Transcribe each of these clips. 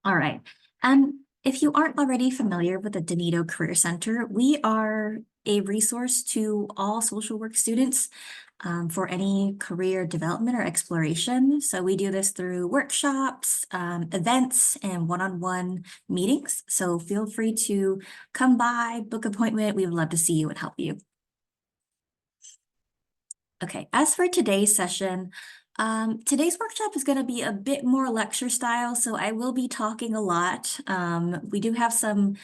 All right. And if you aren't already familiar with the Donito Career Center, we are a resource to all social work students for any career development or exploration. So we do this through workshops, events, and one-on-one meetings. So feel free to come by, book an appointment. We would love to see you and help you. Okay, as for today's session, today's workshop is going to be a bit more lecture style, so I will be talking a lot. We do have some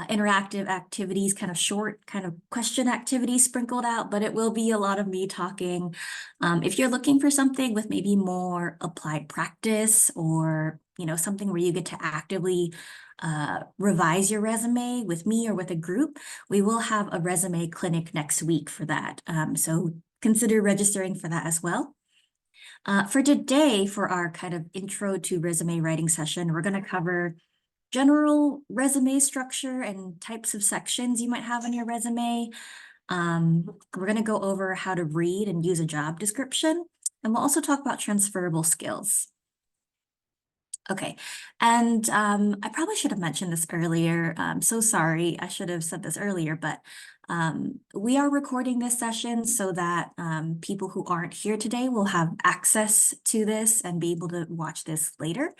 interactive activities, kind of short kind of question activities sprinkled out, but it will be a lot of me talking. If you're looking for something with maybe more applied practice or, something where you get to actively revise your resume with me or with a group, we will have a resume clinic next week for that. So consider registering for that as well. For today, for our kind of intro to resume writing session, we're going to cover general resume structure and types of sections you might have on your resume. We're going to go over how to read and use a job description, and we'll also talk about transferable skills. Okay, and I probably should have mentioned this earlier. I'm so sorry, I should have said this earlier, but we are recording this session so that people who aren't here today will have access to this and be able to watch this later.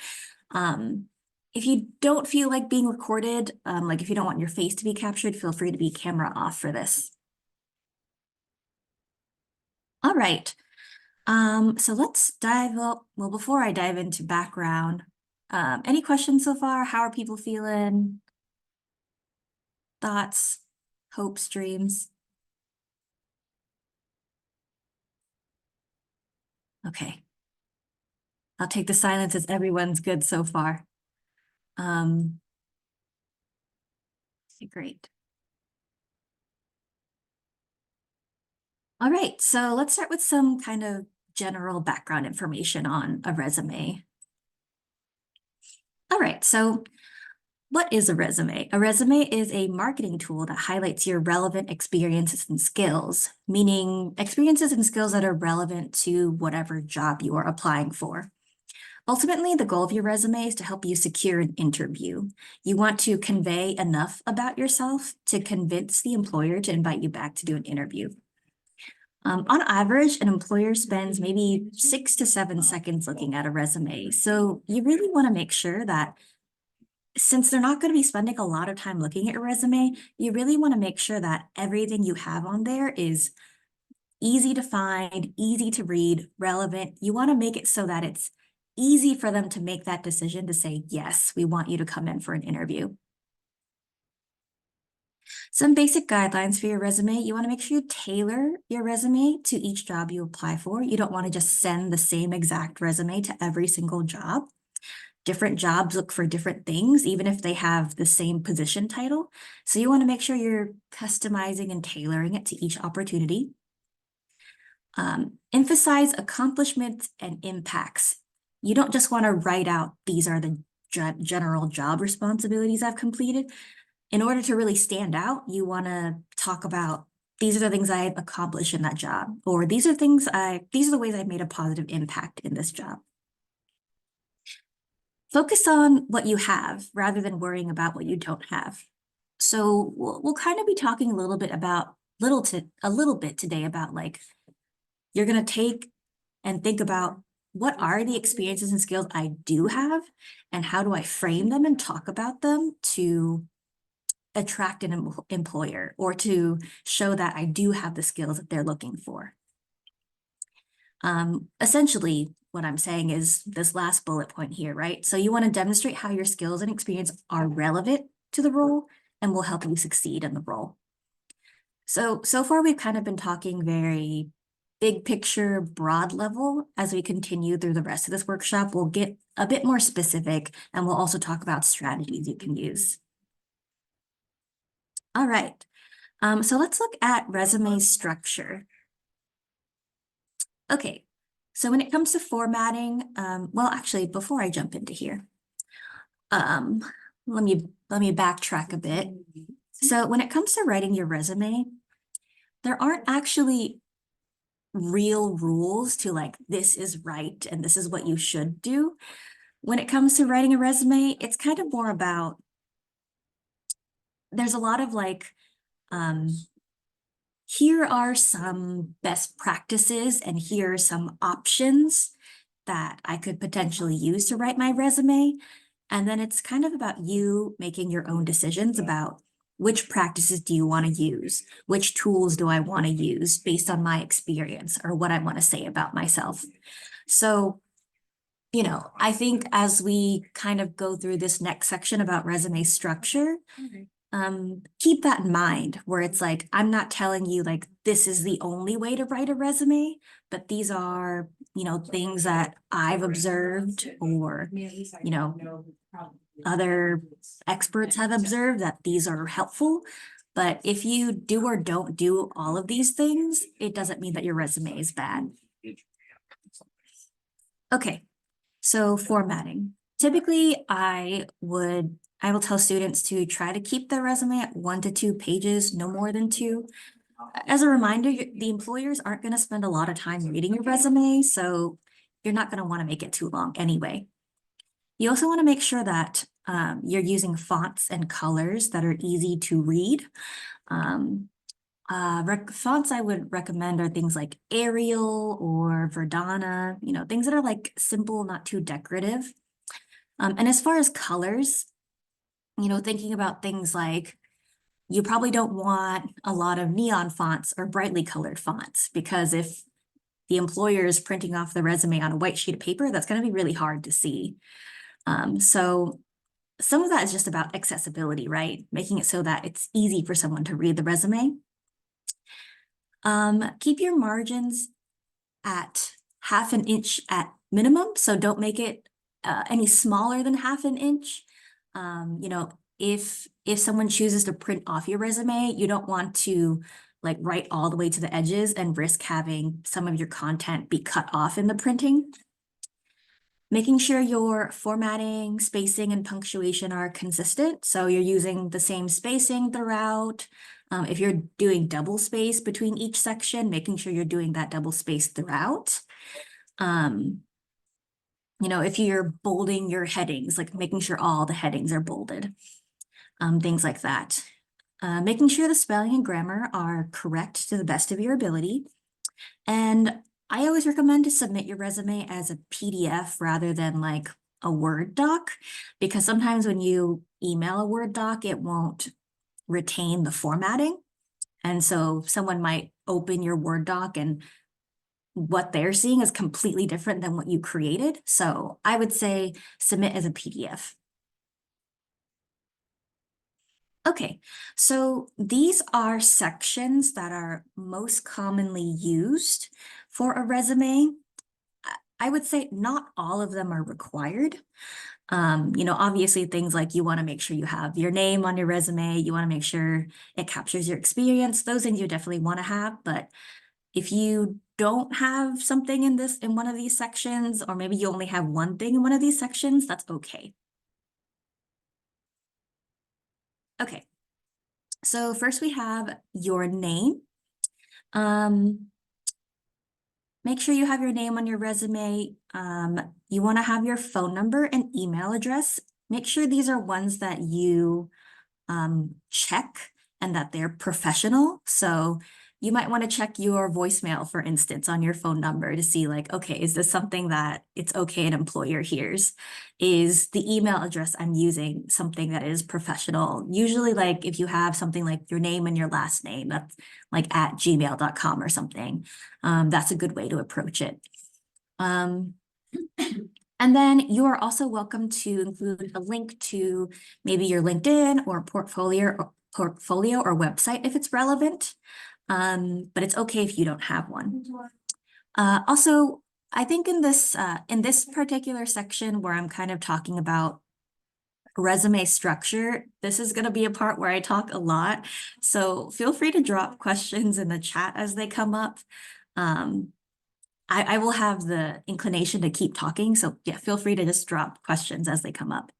If you don't feel like being recorded, like if you don't want your face to be captured, feel free to be camera off for this. All right, so let's dive up. Well, before I dive into background, any questions so far? How are people feeling? Thoughts, hopes, dreams? Okay. I'll take the silence as everyone's good so far. Okay, great. All right, so let's start with some kind of general background information on a resume. All right, so what is a resume? A resume is a marketing tool that highlights your relevant experiences and skills, meaning experiences and skills that are relevant to whatever job you are applying for. Ultimately, the goal of your resume is to help you secure an interview. You want to convey enough about yourself to convince the employer to invite you back to do an interview. On average, an employer spends maybe 6 to 7 seconds looking at a resume. So you really want to make sure that since they're not going to be spending a lot of time looking at your resume, you really want to make sure that everything you have on there is easy to find, easy to read, relevant. You want to make it so that it's easy for them to make that decision to say, yes, we want you to come in for an interview. Some basic guidelines for your resume. You want to make sure you tailor your resume to each job you apply for. You don't want to just send the same exact resume to every single job. Different jobs look for different things, even if they have the same position title. So you want to make sure you're customizing and tailoring it to each opportunity. Emphasize accomplishments and impacts. You don't just want to write out, these are the general job responsibilities I've completed. In order to really stand out, you want to talk about, these are the things I've accomplished in that job, or these are the ways I've made a positive impact in this job. Focus on what you have rather than worrying about what you don't have. So we'll kind of be talking a little bit today about like, you're going to take and think about what are the experiences and skills I do have and how do I frame them and talk about them to attract an employer or to show that I do have the skills that they're looking for. Essentially, what I'm saying is this last bullet point here, right? So you want to demonstrate how your skills and experience are relevant to the role and will help you succeed in the role. So far we've kind of been talking very big picture, broad level. As we continue through the rest of this workshop, we'll get a bit more specific and we'll also talk about strategies you can use. All right, so let's look at resume structure. Okay, so when it comes to formatting, well, actually, before I jump into here, let me backtrack a bit. So when it comes to writing your resume, there aren't actually real rules to like, this is right and this is what you should do. when it comes to writing a resume, it's kind of more about, there's a lot of like, here are some best practices and here are some options that I could potentially use to write my resume. And then it's kind of about you making your own decisions about which practices do you want to use? Which tools do I want to use based on my experience or what I want to say about myself? So, I think as we kind of go through this next section about resume structure, keep that in mind where it's like, I'm not telling you like, this is the only way to write a resume, but these are, things that I've observed or, other experts have observed that these are helpful. But if you do or don't do all of these things, it doesn't mean that your resume is bad. Okay, so formatting. Typically, I will tell students to try to keep their resume at 1 to 2 pages, no more than 2. As a reminder, the employers aren't going to spend a lot of time reading your resume, so you're not going to want to make it too long anyway. You also want to make sure that you're using fonts and colors that are easy to read. Fonts I would recommend are things like Arial or Verdana, things that are like simple, not too decorative. And as far as colors, thinking about things like, you probably don't want a lot of neon fonts or brightly colored fonts, because if the employer is printing off the resume on a white sheet of paper, that's going to be really hard to see. So some of that is just about accessibility, right? Making it so that it's easy for someone to read the resume. Keep your margins at 1/2 inch at minimum, so don't make it any smaller than 1/2 inch. If someone chooses to print off your resume, you don't want to like write all the way to the edges and risk having some of your content be cut off in the printing. Making sure your formatting, spacing, and punctuation are consistent. So you're using the same spacing throughout. If you're doing double space between each section, making sure you're doing that double space throughout. If you're bolding your headings, like making sure all the headings are bolded, things like that. Making sure the spelling and grammar are correct to the best of your ability. And I always recommend to submit your resume as a PDF rather than like a Word doc, because sometimes when you email a Word doc, it won't retain the formatting. And so someone might open your Word doc and what they're seeing is completely different than what you created. So I would say submit as a PDF. Okay, so these are sections that are most commonly used for a resume. I would say not all of them are required. Obviously things like you want to make sure you have your name on your resume, you want to make sure it captures your experience, those things you definitely want to have. But if you don't have something in one of these sections, or maybe you only have one thing in one of these sections, that's okay. Okay, so first we have your name. Make sure you have your name on your resume. You want to have your phone number and email address. Make sure these are ones that you check and that they're professional. So you might want to check your voicemail, for instance, on your phone number to see like, okay, is this something that it's okay an employer hears? Is the email address I'm using something that is professional? Usually like if you have something like your name and your last name, that's like @gmail.com or something, that's a good way to approach it. And then you are also welcome to include a link to maybe your LinkedIn or portfolio or website if it's relevant. But it's okay if you don't have one. Also, I think in this particular section where I'm kind of talking about resume structure, this is going to be a part where I talk a lot. So feel free to drop questions in the chat as they come up. I will have the inclination to keep talking. So yeah, feel free to just drop questions as they come up.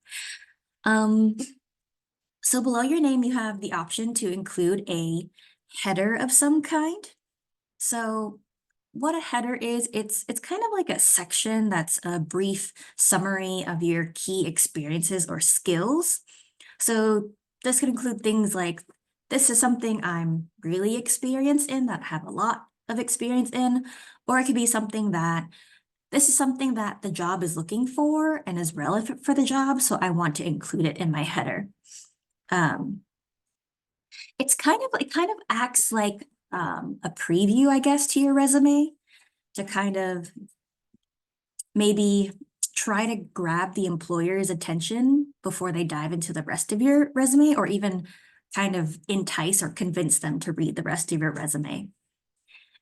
So below your name, you have the option to include a header of some kind. So what a header is, it's kind of like a section that's a brief summary of your key experiences or skills. So this could include things like, this is something I'm really experienced in, that I have a lot of experience in, or it could be something that this is something that the job is looking for and is relevant for the job, so I want to include it in my header. It kind of acts like a preview, I guess, to your resume to kind of maybe try to grab the employer's attention before they dive into the rest of your resume, or even kind of entice or convince them to read the rest of your resume.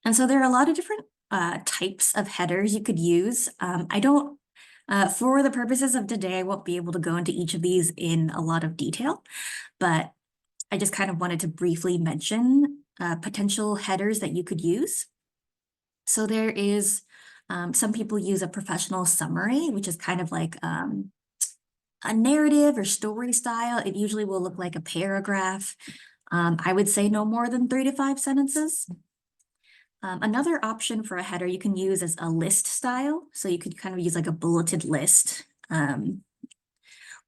And so there are a lot of different types of headers you could use. For the purposes of today, I won't be able to go into each of these in a lot of detail, but I just kind of wanted to briefly mention potential headers that you could use. So there is, some people use a professional summary, which is kind of like a narrative or story style. It usually will look like a paragraph. I would say no more than 3 to 5 sentences. Another option for a header you can use is a list style. So you could kind of use like a bulleted list.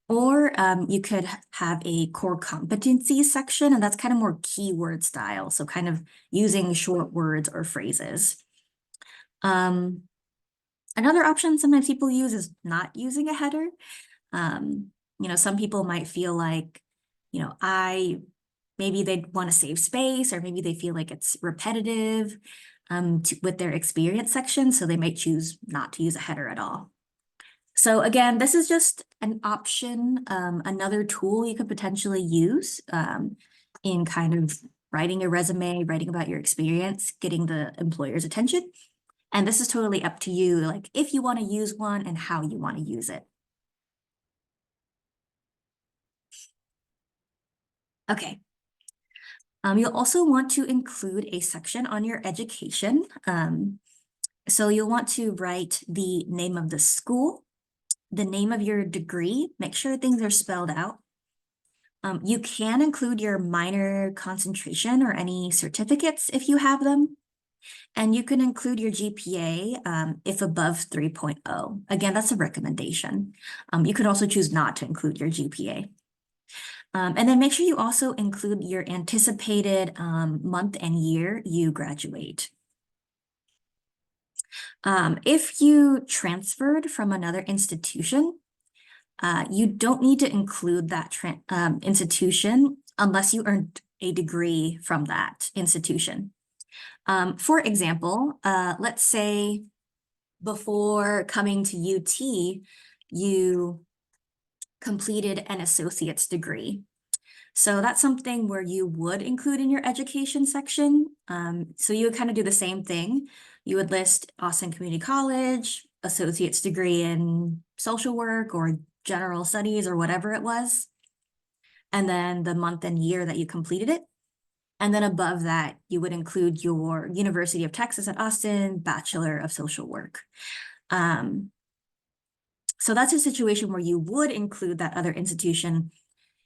Or you could have a core competency section, and that's kind of more keyword style. So kind of using short words or phrases. Another option sometimes people use is not using a header. Some people might feel like, maybe they want to save space, or maybe they feel like it's repetitive with their experience section, so they might choose not to use a header at all. So again, this is just an option, another tool you could potentially use in kind of writing your resume, writing about your experience, getting the employer's attention. And this is totally up to you, like if you want to use one and how you want to use it. Okay. You'll also want to include a section on your education. So you'll want to write the name of the school, the name of your degree, make sure things are spelled out. You can include your minor, concentration, or any certificates if you have them. And you can include your GPA if above 3.0. Again, that's a recommendation. You could also choose not to include your GPA. And then make sure you also include your anticipated month and year you graduate. If you transferred from another institution, you don't need to include that institution unless you earned a degree from that institution. For example, let's say before coming to UT, you completed an associate's degree. So that's something where you would include in your education section. So you would kind of do the same thing. You would list Austin Community College, associate's degree in social work or general studies or whatever it was, and then the month and year that you completed it. And then above that, you would include your University of Texas at Austin, Bachelor of Social Work. So that's a situation where you would include that other institution.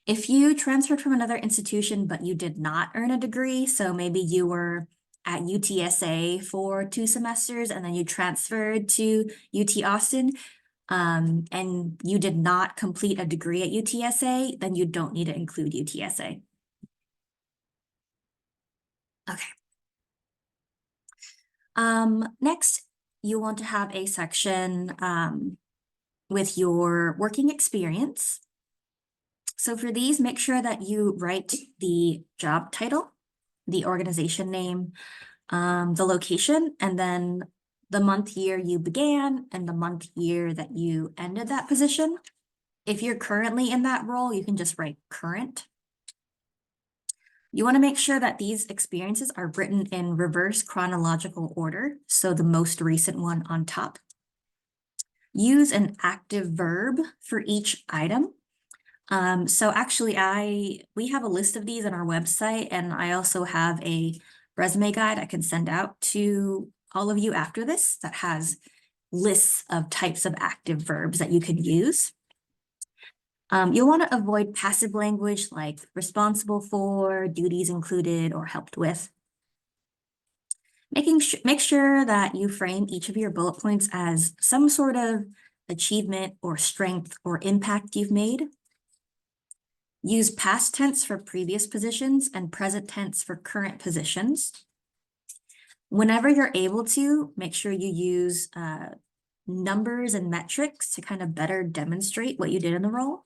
If you transferred from another institution, but you did not earn a degree, so maybe you were at UTSA for 2 semesters and then you transferred to UT Austin, and you did not complete a degree at UTSA, then you don't need to include UTSA. Okay. Next, you want to have a section with your working experience. So for these, make sure that you write the job title, the organization name, the location, and then the month, year you began and the month, year that you ended that position. If you're currently in that role, you can just write current. You want to make sure that these experiences are written in reverse chronological order, so the most recent one on top. Use an active verb for each item. So actually, we have a list of these on our website, and I also have a resume guide I can send out to all of you after this that has lists of types of active verbs that you could use. You'll want to avoid passive language like responsible for, duties included, or helped with. Make sure that you frame each of your bullet points as some sort of achievement or strength or impact you've made. Use past tense for previous positions and present tense for current positions. Whenever you're able to, make sure you use numbers and metrics to kind of better demonstrate what you did in the role.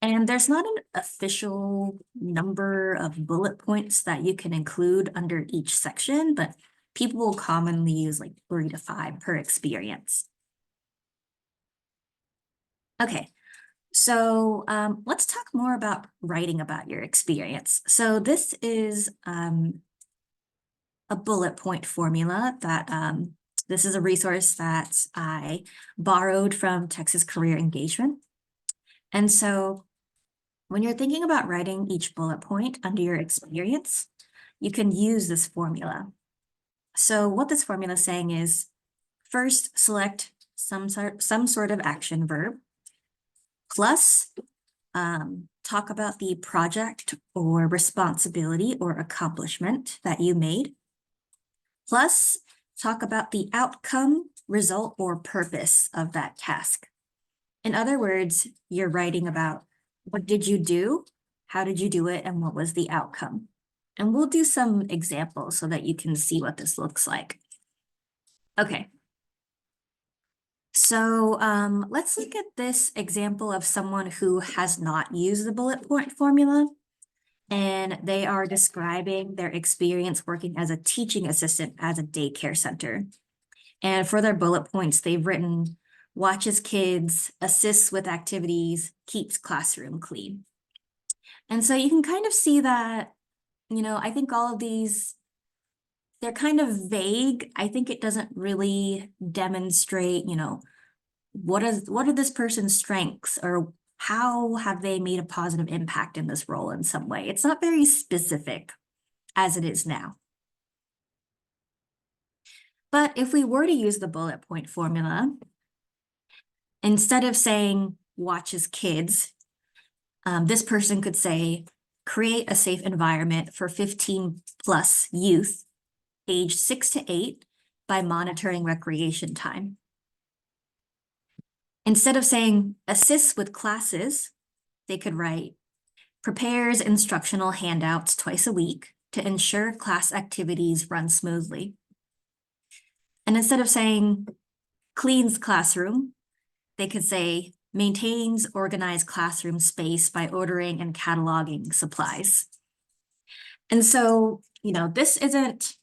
And there's not an official number of bullet points that you can include under each section, but people will commonly use like 3 to 5 per experience. Okay, so let's talk more about writing about your experience. So this is a bullet point formula that this is a resource that I borrowed from Texas Career Engagement. And so when you're thinking about writing each bullet point under your experience, you can use this formula. So what this formula is saying is, first select some sort of action verb, plus talk about the project or responsibility or accomplishment that you made, plus talk about the outcome, result, or purpose of that task. In other words, you're writing about what did you do, how did you do it, and what was the outcome. And we'll do some examples so that you can see what this looks like. Okay. So let's look at this example of someone who has not used the bullet point formula, and they are describing their experience working as a teaching assistant at a daycare center. And for their bullet points, they've written, watches kids, assists with activities, keeps classroom clean. And so you can kind of see that, you know, I think all of these, they're kind of vague. I think it doesn't really demonstrate, you know, what are this person's strengths, or how have they made a positive impact in this role in some way. It's not very specific as it is now. But if we were to use the bullet point formula, instead of saying watches kids, this person could say, create a safe environment for 15 plus youth aged 6 to 8 by monitoring recreation time. Instead of saying assists with classes, they could write, prepares instructional handouts twice a week to ensure class activities run smoothly. And instead of saying cleans classroom, they could say maintains organized classroom space by ordering and cataloging supplies. And so, you know, this isn't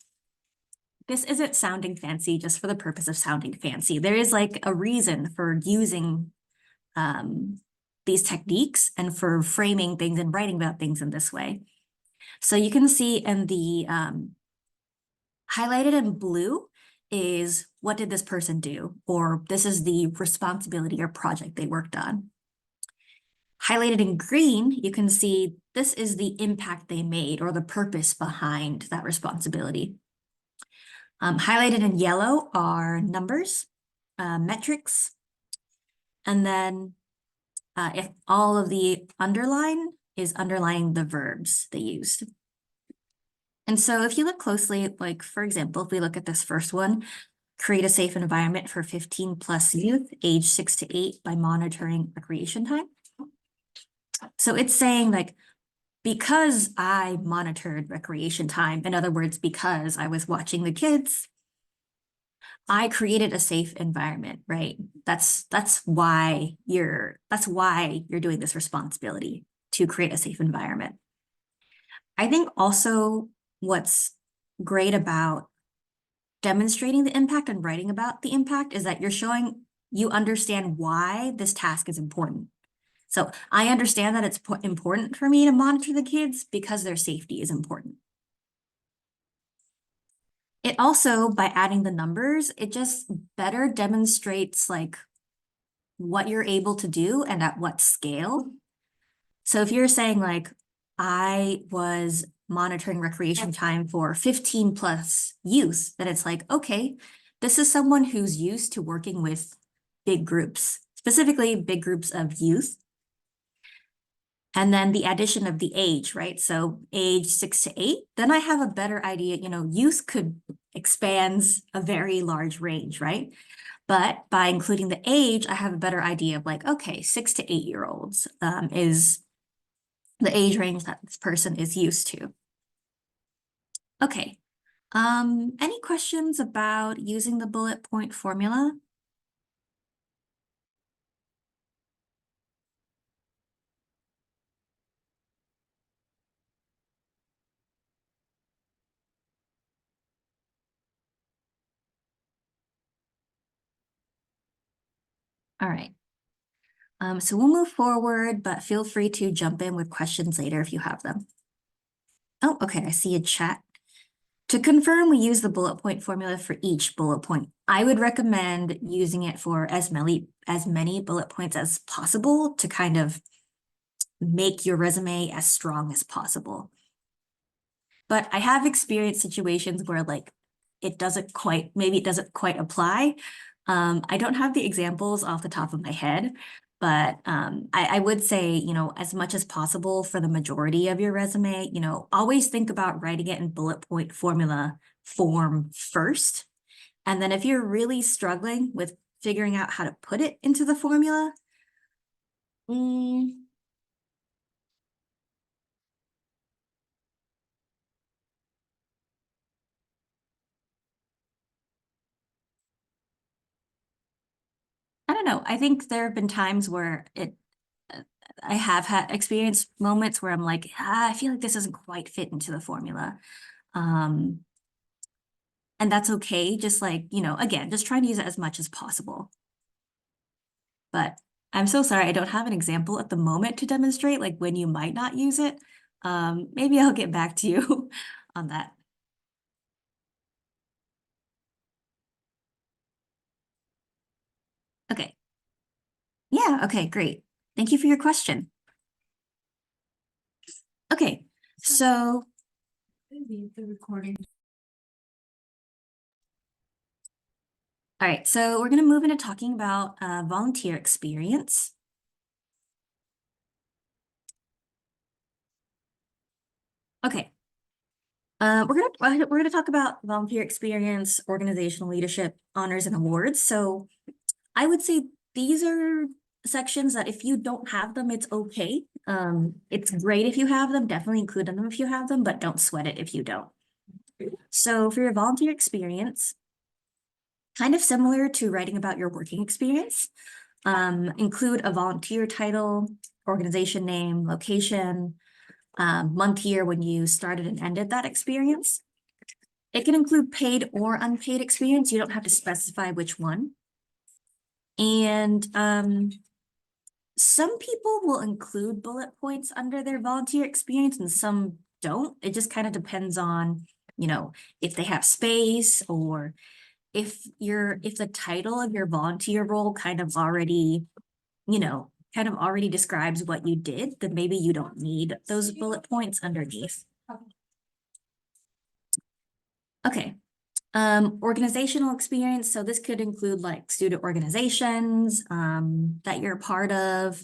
sounding fancy just for the purpose of sounding fancy. There is like a reason for using these techniques and for framing things and writing about things in this way. So you can see in the highlighted in blue is what did this person do, or this is the responsibility or project they worked on. Highlighted in green, you can see this is the impact they made or the purpose behind that responsibility. Highlighted in yellow are numbers, metrics, and then if all of the underline is underlining the verbs they used. And so if you look closely, like for example, if we look at this first one, create a safe environment for 15 plus youth aged 6 to 8 by monitoring recreation time. So it's saying like, because I monitored recreation time, in other words, because I was watching the kids, I created a safe environment, right? That's why you're doing this responsibility, to create a safe environment. I think also what's great about demonstrating the impact and writing about the impact is that you're showing you understand why this task is important. So I understand that it's important for me to monitor the kids because their safety is important. It also, by adding the numbers, it just better demonstrates like what you're able to do and at what scale. So if you're saying like, I was monitoring recreation time for 15 plus youth, then it's like, okay, this is someone who's used to working with big groups, specifically big groups of youth. and then the addition of the age, right? So age 6 to 8, then I have a better idea, youth could expands a very large range, right? But by including the age, I have a better idea of like, okay, 6 to 8 year olds is the age range that this person is used to. Okay. Any questions about using the bullet point formula? All right. So we'll move forward, but feel free to jump in with questions later if you have them. Oh, okay, I see a chat. To confirm, we use the bullet point formula for each bullet point. I would recommend using it for as many bullet points as possible to kind of make your resume as strong as possible. But I have experienced situations where like maybe it doesn't quite apply. I don't have the examples off the top of my head, but I would say, as much as possible for the majority of your resume, always think about writing it in bullet point formula form first. And then if you're really struggling with figuring out how to put it into the formula, I don't know. I think there have been times where I have had experienced moments where I'm like, I feel like this doesn't quite fit into the formula. And that's okay. Just like, again, just trying to use it as much as possible. But I'm so sorry, I don't have an example at the moment to demonstrate like when you might not use it. Maybe I'll get back to you on that. Okay. Yeah, okay, great. Thank you for your question. Okay, so the recording. All right, so we're gonna move into talking about volunteer experience. Okay. We're gonna talk about volunteer experience, organizational leadership, honors, and awards. So I would say these are sections that if you don't have them, it's okay. It's great if you have them, definitely include them if you have them, but don't sweat it if you don't. So for your volunteer experience, kind of similar to writing about your working experience, include a volunteer title, organization name, location, month, year when you started and ended that experience. It can include paid or unpaid experience. You don't have to specify which one. And some people will include bullet points under their volunteer experience and some don't. It just kind of depends on, if they have space or if the title of your volunteer role kind of already describes what you did, then maybe you don't need those bullet points underneath. Okay. Organizational experience. So this could include like student organizations that you're a part of,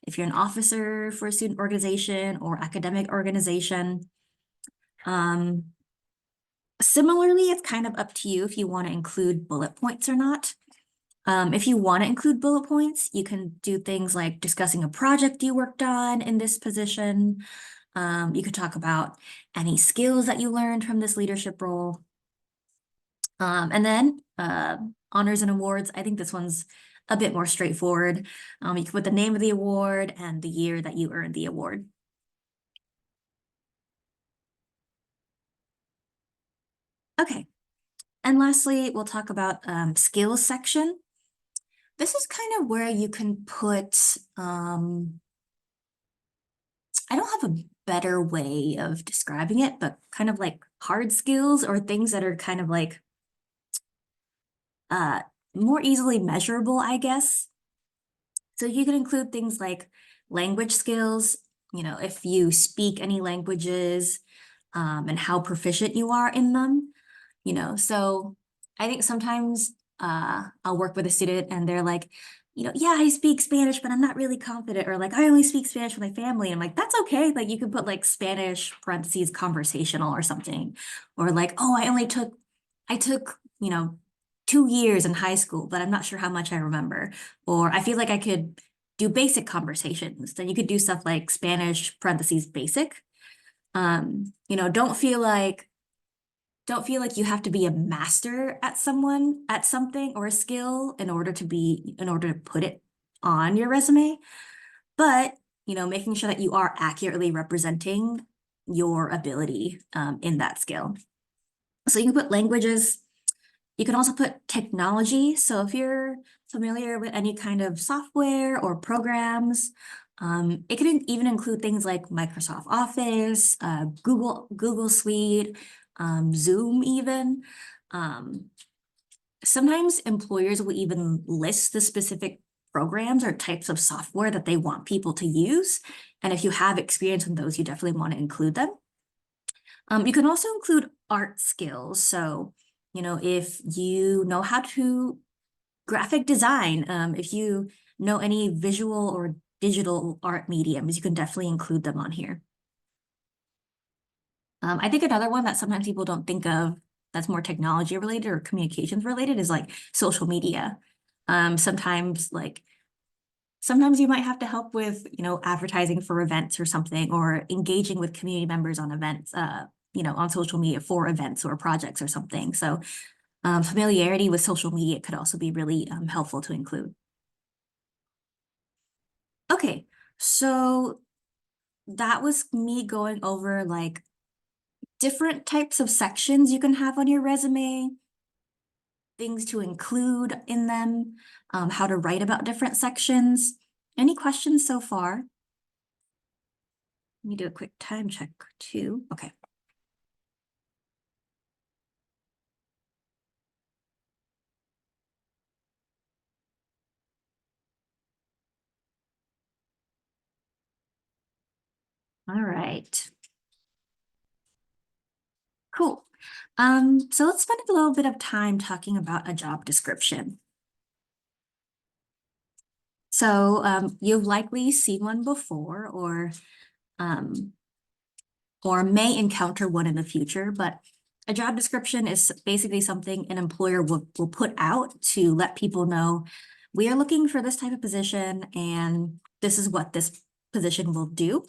if you're an officer for a student organization or academic organization. Similarly, it's kind of up to you if you want to include bullet points or not. If you want to include bullet points, you can do things like discussing a project you worked on in this position. You could talk about any skills that you learned from this leadership role. And then honors and awards. I think this one's a bit more straightforward. You can put the name of the award and the year that you earned the award. Okay. And lastly, we'll talk about skills section. This is kind of where you can put, I don't have a better way of describing it, but kind of like hard skills or things that are kind of like more easily measurable, I guess. So you can include things like language skills, if you speak any languages, and how proficient you are in them, so I think sometimes I'll work with a student and they're like, yeah, I speak Spanish, but I'm not really confident, or like I only speak Spanish with my family. And I'm like, that's okay. Like you can put like Spanish parentheses conversational or something. Or like, oh, I took, 2 years in high school, but I'm not sure how much I remember. Or I feel like I could do basic conversations. Then you could do stuff like Spanish parentheses basic. Don't feel like you have to be a master at something or a skill in order to put it on your resume. But, making sure that you are accurately representing your ability in that skill. So you can put languages. You can also put technology. So if you're familiar with any kind of software or programs, it can even include things like Microsoft Office, Google Suite, Zoom even. Um, Sometimes employers will even list the specific programs or types of software that they want people to use. And if you have experience in those, you definitely want to include them. You can also include art skills. So, if you know how to graphic design, if you know any visual or digital art mediums, you can definitely include them on here. I think another one that sometimes people don't think of that's more technology related or communications related is like social media. Sometimes sometimes you might have to help with, advertising for events or something, or engaging with community members on events, on social media for events or projects or something. So familiarity with social media could also be really helpful to include. Okay, so that was me going over like different types of sections you can have on your resume, things to include in them, how to write about different sections. Any questions so far? Let me do a quick time check too. Okay. All right. Cool. So let's spend a little bit of time talking about a job description. So you've likely seen one before um, or may encounter one in the future, but a job description is basically something an employer will put out to let people know we are looking for this type of position and this is what this position will do.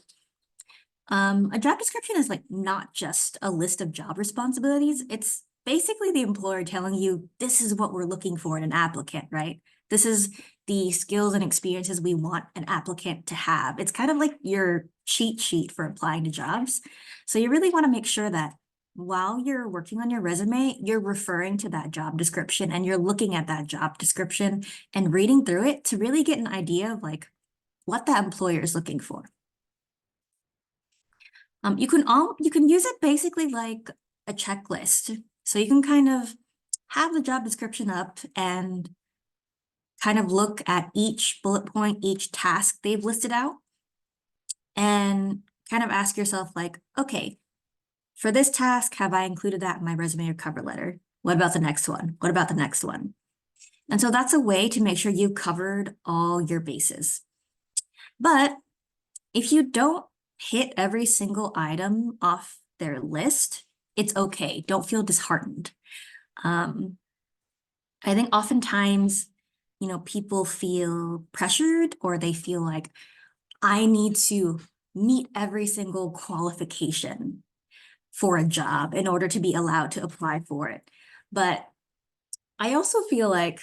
A job description is like not just a list of job responsibilities. It's basically the employer telling you this is what we're looking for in an applicant, right? This is the skills and experiences we want an applicant to have. It's kind of like your cheat sheet for applying to jobs. So you really want to make sure that while you're working on your resume, you're referring to that job description and you're looking at that job description and reading through it to really get an idea of like what that employer is looking for. You can use it basically like a checklist. So you can kind of have the job description up and kind of look at each bullet point, each task they've listed out, and kind of ask yourself like, okay, for this task, have I included that in my resume or cover letter? What about the next one? What about the next one? And so that's a way to make sure you've covered all your bases. But if you don't hit every single item off their list, it's okay. Don't feel disheartened. Um, I think oftentimes, people feel pressured or they feel like I need to meet every single qualification for a job in order to be allowed to apply for it. But I feel like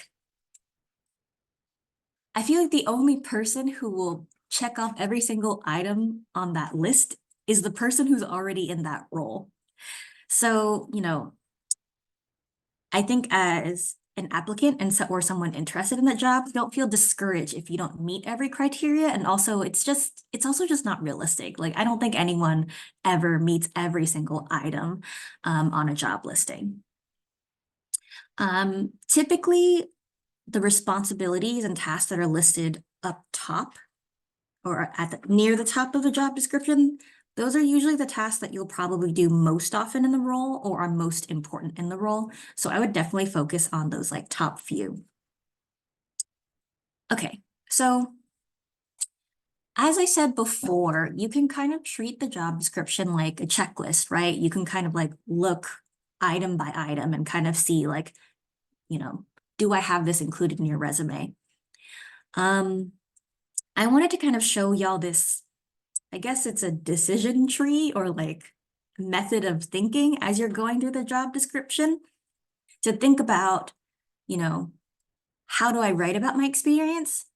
the only person who will check off every single item on that list is the person who's already in that role. So, I think as an applicant or someone interested in that job, don't feel discouraged if you don't meet every criteria. And also it's also just not realistic. Like I don't think anyone ever meets every single item on a job listing. Typically the responsibilities and tasks that are listed up top or near the top of the job description, those are usually the tasks that you'll probably do most often in the role or are most important in the role. So I would definitely focus on those like top few. Okay, So as I said before, you can kind of treat the job description like a checklist, right? You can kind of like look item by item and kind of see like, you know, do I have this included in your resume? I wanted to kind of show y'all this, I guess it's a decision tree or like method of thinking as you're going through the job description to think about, you know, how do I write about my experience?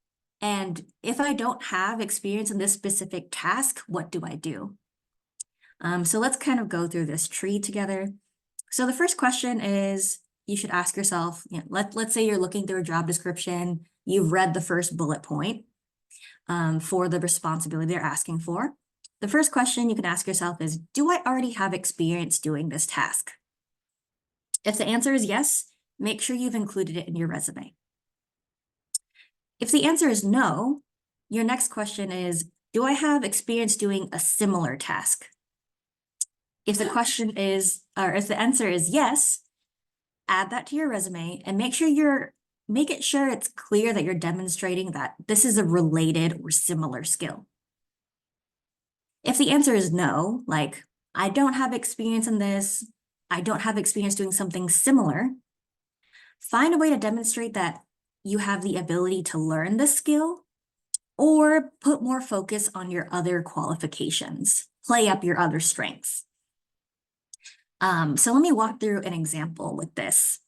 And if I don't have experience in this specific task, what do I do? So let's kind of go through this tree together. So the first question is, you should ask yourself, let's say you're looking through a job description, you've read the first bullet point for the responsibility they're asking for. The first question you can ask yourself is, do I already have experience doing this task? If the answer is yes, make sure you've included it in your resume. If the answer is no, your next question is, do I have experience doing a similar task? If the question is, or if the answer is yes, add that to your resume and make sure it's clear that you're demonstrating that this is a related or similar skill. If the answer is no, like I don't have experience in this, I don't have experience doing something similar, find a way to demonstrate that you have the ability to learn the skill or put more focus on your other qualifications, play up your other strengths. So let me walk through an example with this.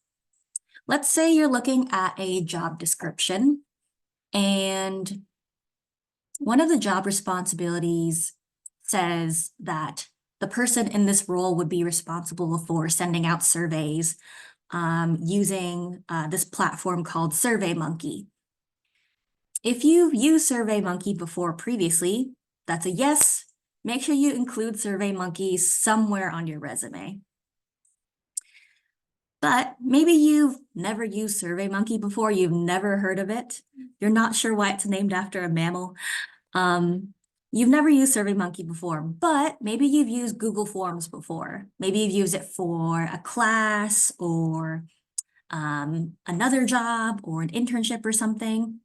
Let's say you're looking at a job description and one of the job responsibilities says that the person in this role would be responsible for sending out surveys using this platform called SurveyMonkey. If you've used SurveyMonkey before previously, that's a yes. Make sure you include SurveyMonkey somewhere on your resume. But maybe you've never used SurveyMonkey before, you've never heard of it, you're not sure why it's named after a mammal. You've never used SurveyMonkey before, but maybe you've used Google Forms before. Maybe you've used it for a class or another job or an internship or something.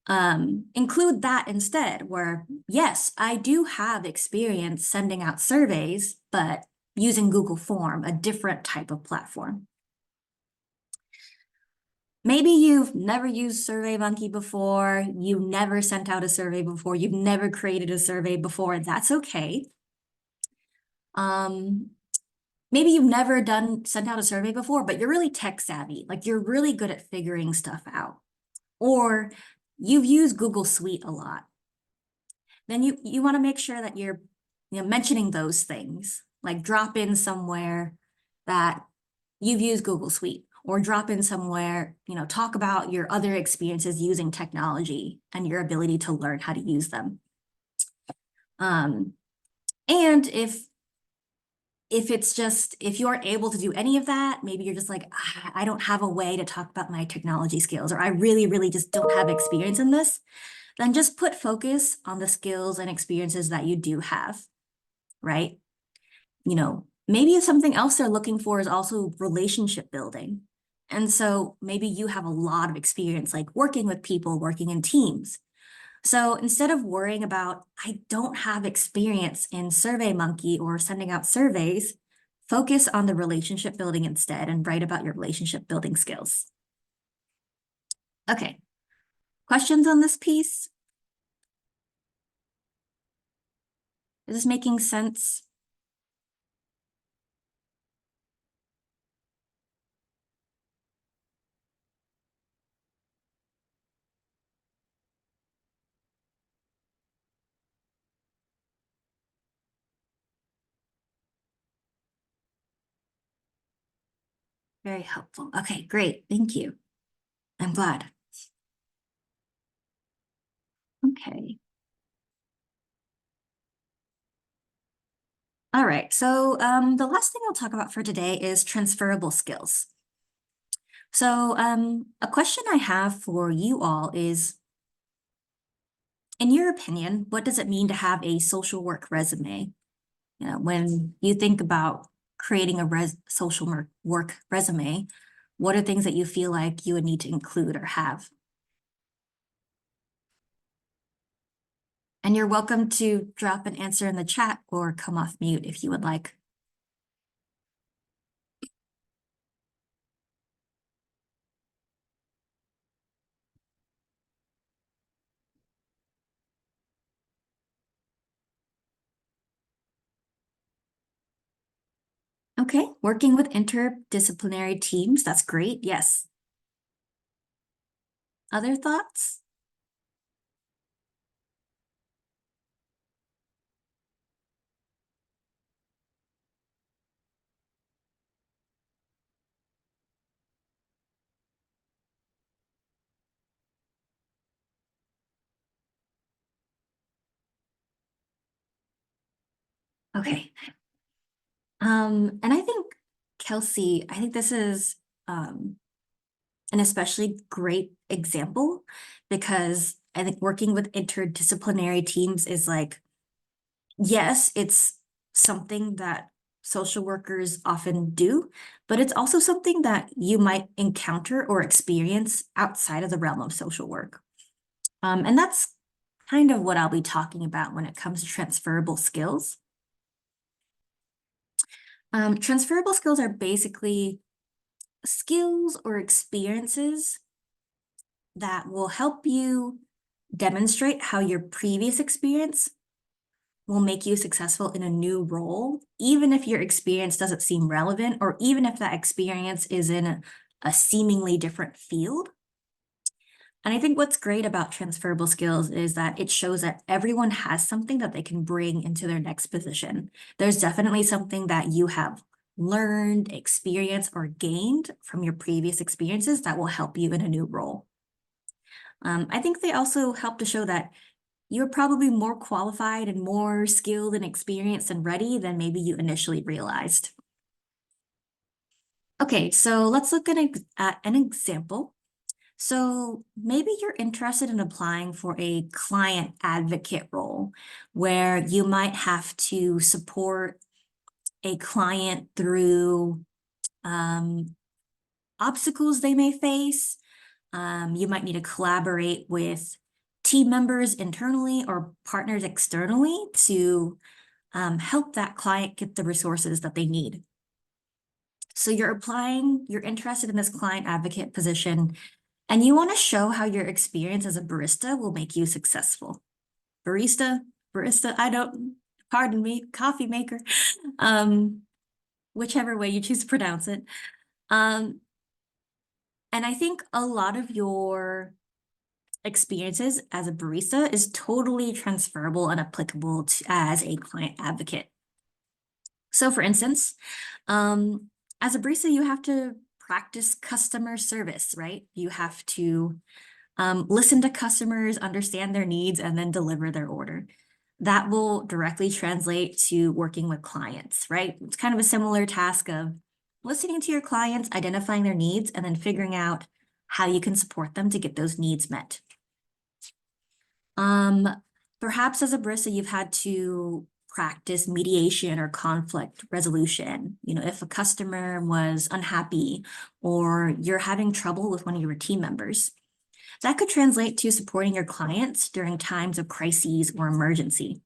Include that instead, where yes, I do have experience sending out surveys, but using Google Form, a different type of platform. Maybe you've never used SurveyMonkey before, you've never sent out a survey before, you've never created a survey before, that's okay. Maybe you've never sent out a survey before, but you're really tech savvy, like you're really good at figuring stuff out. Or you've used Google Suite a lot. Then you want to make sure that you're mentioning those things, like drop in somewhere that you've used Google Suite, or drop in somewhere, talk about your other experiences using technology and your ability to learn how to use them. And if you're able to do any of that, maybe you're just like, I don't have a way to talk about my technology skills, or I really, really just don't have experience in this, then just put focus on the skills and experiences that you do have, right? Maybe something else they're looking for is also relationship building. And so maybe you have a lot of experience like working with people, working in teams. So instead of worrying about, I don't have experience in SurveyMonkey or sending out surveys, focus on the relationship building instead and write about your relationship building skills. Okay, questions on this piece? Is this making sense? Very helpful. Okay, great. Thank you. I'm glad. Okay. All right, so the last thing I'll talk about for today is transferable skills. So a question I have for you all is, in your opinion, what does it mean to have a social work resume? When you think about creating a social work resume, what are things that you feel like you would need to include or have? And you're welcome to drop an answer in the chat or come off mute if you would like. Okay, working with interdisciplinary teams, that's great, yes. Other thoughts? Okay. And I think Kelsey, I think this is an especially great example because I think working with interdisciplinary teams is like, yes, it's something that social workers often do, but it's also something that you might encounter or experience outside of the realm of social work. And that's kind of what I'll be talking about when it comes to transferable skills. Transferable skills are basically skills or experiences that will help you demonstrate how your previous experience will make you successful in a new role, even if your experience doesn't seem relevant, or even if that experience is in a seemingly different field. And I think what's great about transferable skills is that it shows that everyone has something that they can bring into their next position. There's definitely something that you have learned, experienced, or gained from your previous experiences that will help you in a new role. I think they also help to show that you're probably more qualified and more skilled and experienced and ready than maybe you initially realized. Okay, so let's look at an example. So maybe you're interested in applying for a client advocate role where you might have to support a client through obstacles they may face. You might need to collaborate with team members internally or partners externally to help that client get the resources that they need. So you're applying, you're interested in this client advocate position, and you want to show how your experience as a barista will make you successful. Barista, pardon me, coffee maker, whichever way you choose to pronounce it. And I think a lot of your experiences as a barista is totally transferable and applicable as a client advocate. So for instance, as a barista, you have to practice customer service, right? You have to listen to customers, understand their needs, and then deliver their order. That will directly translate to working with clients, right? It's kind of a similar task of listening to your clients, identifying their needs, and then figuring out how you can support them to get those needs met. Perhaps as a barista, you've had to practice mediation or conflict resolution. You know, if a customer was unhappy or you're having trouble with one of your team members, that could translate to supporting your clients during times of crises or emergency.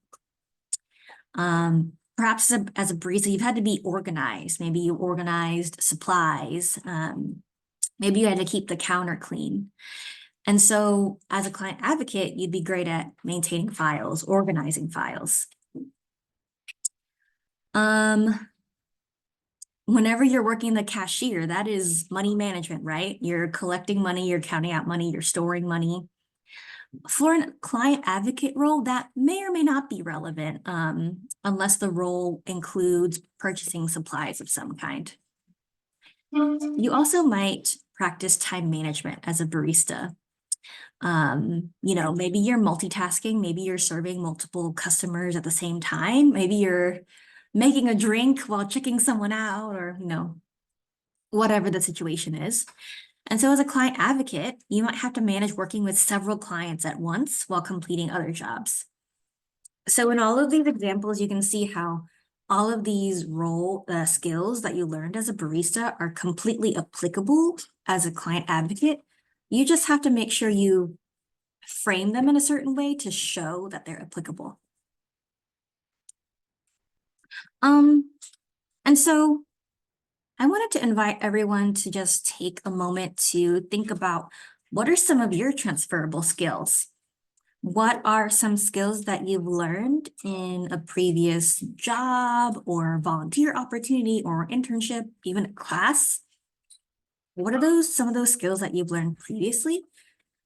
Perhaps as a barista, you've had to be organized. Maybe you organized supplies. Maybe you had to keep the counter clean. And so as a client advocate, you'd be great at maintaining files, organizing files. Whenever you're working the cashier, that is money management, right? You're collecting money, you're counting out money, you're storing money. For a client advocate role, that may or may not be relevant unless the role includes purchasing supplies of some kind. You also might practice time management as a barista. You know, maybe you're multitasking, maybe you're serving multiple customers at the same time, maybe you're making a drink while checking someone out, or, you know, whatever the situation is. And so as a client advocate, you might have to manage working with several clients at once while completing other jobs. So in all of these examples, you can see how all of these role skills that you learned as a barista are completely applicable as a client advocate. You just have to make sure you frame them in a certain way to show that they're applicable. And so I wanted to invite everyone to just take a moment to think about what are some of your transferable skills? What are some skills that you've learned in a previous job or volunteer opportunity or internship, even a class? What are some of those skills that you've learned previously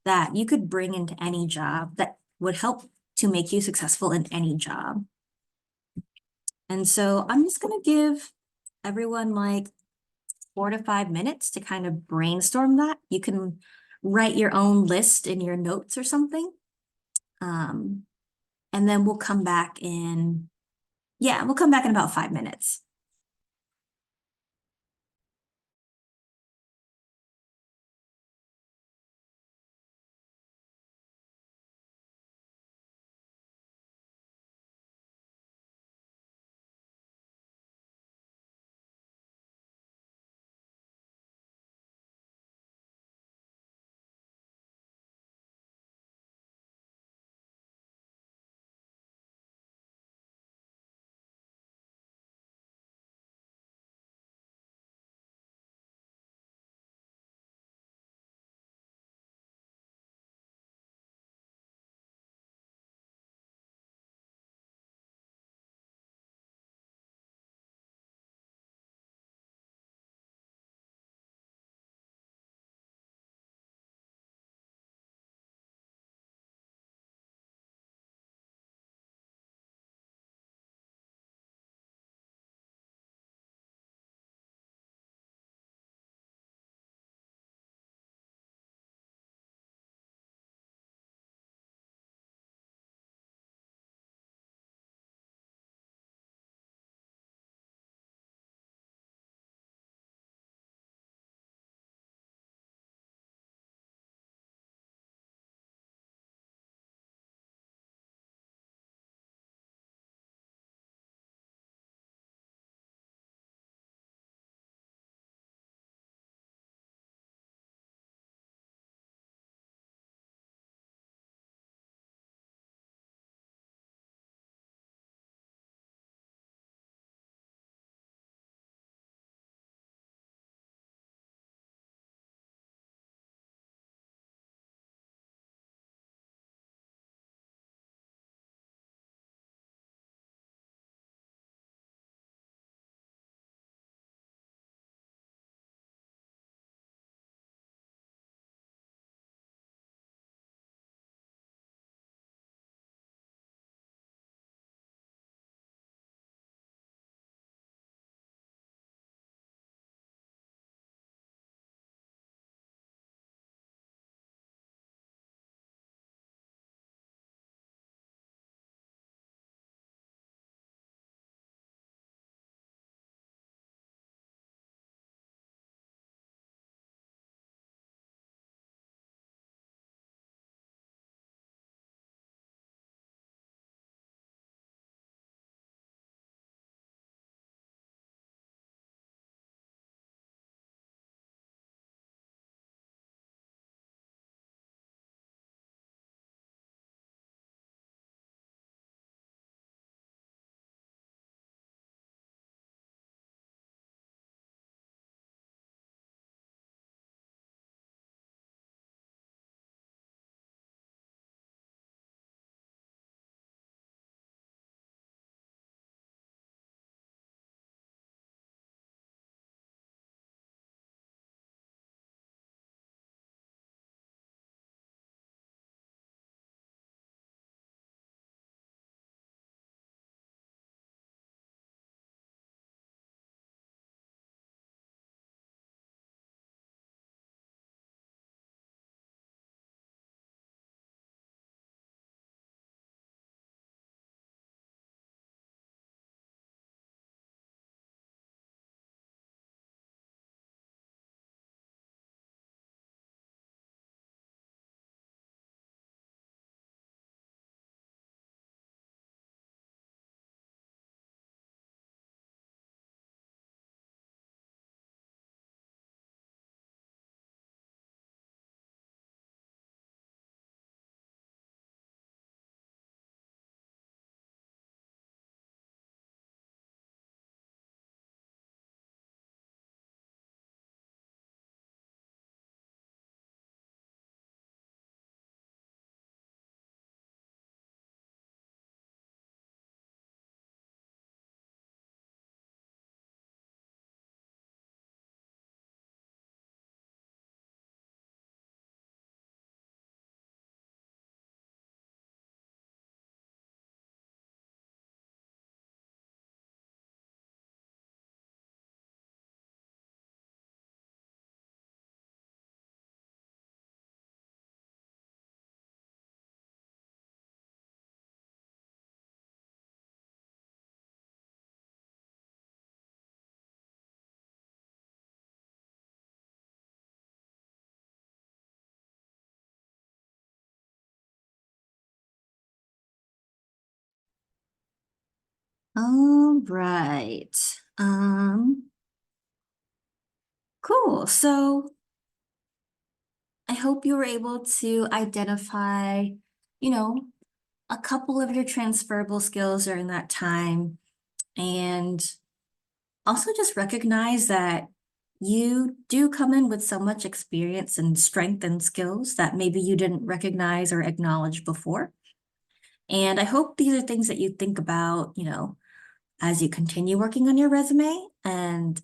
that you could bring into any job that would help to make you successful in any job? And so I'm just gonna give everyone like 4 to 5 minutes to kind of brainstorm that. You can write your own list in your notes or something. And then we'll come back in, yeah, we'll come back in about 5 minutes. All right. Cool. So I hope you were able to identify, you know, a couple of your transferable skills during that time, and also just recognize that you do come in with so much experience and strength and skills that maybe you didn't recognize or acknowledge before. And I hope these are things that you think about, as you continue working on your resume and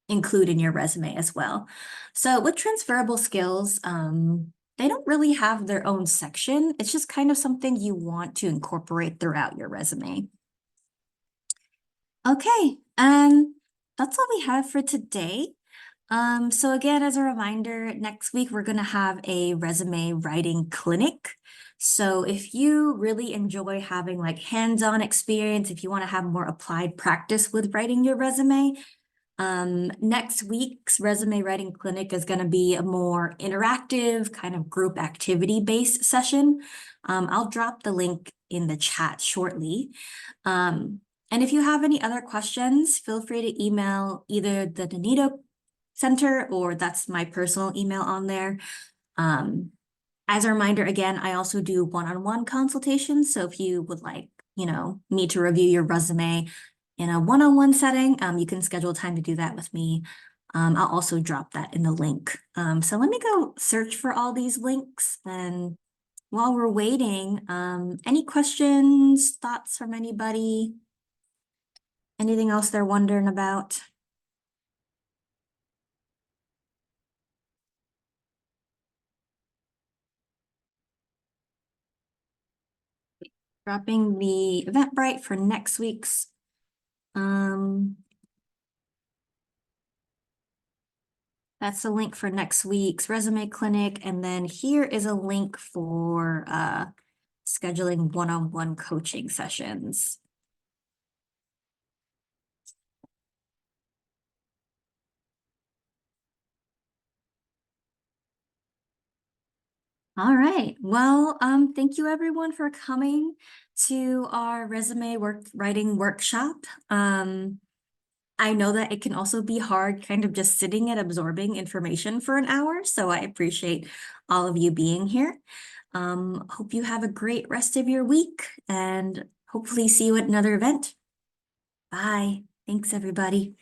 include in your resume as well. So with transferable skills, they don't really have their own section. It's just kind of something you want to incorporate throughout your resume. Okay, that's all we have for today. So again, as a reminder, next week we're gonna have a resume writing clinic. So if you really enjoy having like hands-on experience, if you want to have more applied practice with writing your resume, next week's resume writing clinic is going to be a more interactive kind of group activity based session. I'll drop the link in the chat shortly. And if you have any other questions, feel free to email either the Danito Center or that's my personal email on there. As a reminder, again, I also do one-on-one consultations. So if you would like, me to review your resume in a one-on-one setting, you can schedule time to do that with me. I'll also drop that in the link. So let me go search for all these links. And while we're waiting, any questions, thoughts from anybody? Anything else they're wondering about? Dropping the Eventbrite for next week's. That's the link for next week's resume clinic. And then here is a link for scheduling one-on-one coaching sessions. All right. Well, thank you everyone for coming to our resume writing workshop. I know that it can also be hard kind of just sitting and absorbing information for an hour, so I appreciate all of you being here. Hope you have a great rest of your week and hopefully see you at another event. Bye. Thanks, everybody.